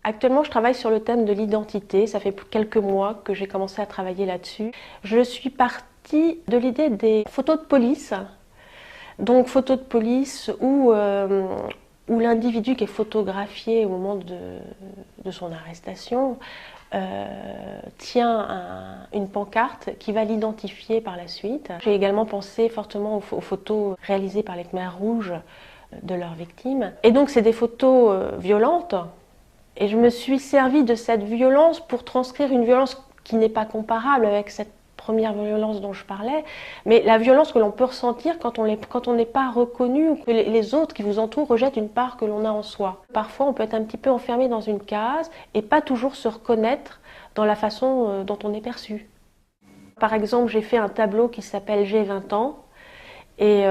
Actuellement, je travaille sur le thème de l'identité. Ça fait quelques mois que j'ai commencé à travailler là-dessus. Je suis partie de l'idée des photos de police. Donc, photos de police où l'individu qui est photographié au moment de son arrestation tient une pancarte qui va l'identifier par la suite. J'ai également pensé fortement aux photos réalisées par les Khmers rouges de leurs victimes. Et donc, c'est des photos violentes. Et je me suis servi de cette violence pour transcrire une violence qui n'est pas comparable avec cette première violence dont je parlais, mais la violence que l'on peut ressentir quand on n'est pas reconnu ou que les autres qui vous entourent rejettent une part que l'on a en soi. Parfois, on peut être un petit peu enfermé dans une case et pas toujours se reconnaître dans la façon dont on est perçu. Par exemple, j'ai fait un tableau qui s'appelle J'ai 20 ans. Et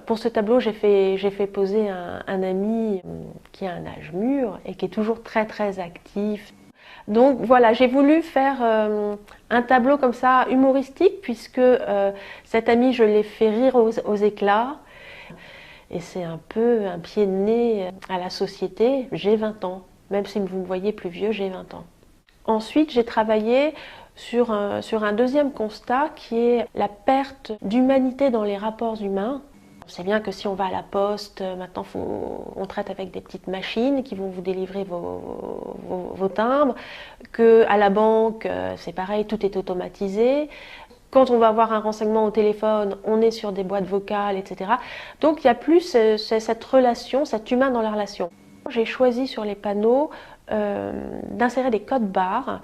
pour ce tableau, j'ai fait poser un ami qui a un âge mûr et qui est toujours très très actif. Donc voilà, j'ai voulu faire un tableau comme ça humoristique puisque cet ami, je l'ai fait rire aux éclats. Et c'est un peu un pied de nez à la société. J'ai 20 ans, même si vous me voyez plus vieux, j'ai 20 ans. Ensuite, j'ai travaillé sur un deuxième constat qui est la perte d'humanité dans les rapports humains. On sait bien que si on va à la poste, maintenant on traite avec des petites machines qui vont vous délivrer vos timbres, qu'à la banque, c'est pareil, tout est automatisé. Quand on va avoir un renseignement au téléphone, on est sur des boîtes vocales, etc. Donc il y a plus cette relation, cet humain dans la relation. J'ai choisi sur les panneaux d'insérer des codes barres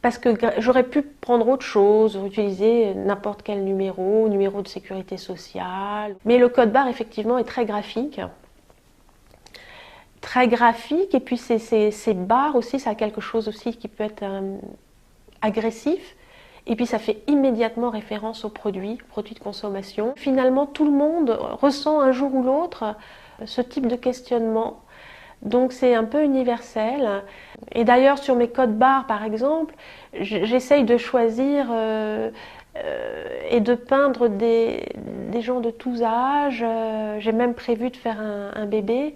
parce que j'aurais pu prendre autre chose, utiliser n'importe quel numéro de sécurité sociale. Mais le code barre, effectivement, est très graphique. Très graphique, et puis ces barres aussi, ça a quelque chose aussi qui peut être agressif. Et puis ça fait immédiatement référence aux produits de consommation. Finalement, tout le monde ressent un jour ou l'autre ce type de questionnement. Donc c'est un peu universel. Et d'ailleurs sur mes codes barres par exemple, j'essaye de choisir et de peindre des gens de tous âges. J'ai même prévu de faire un bébé.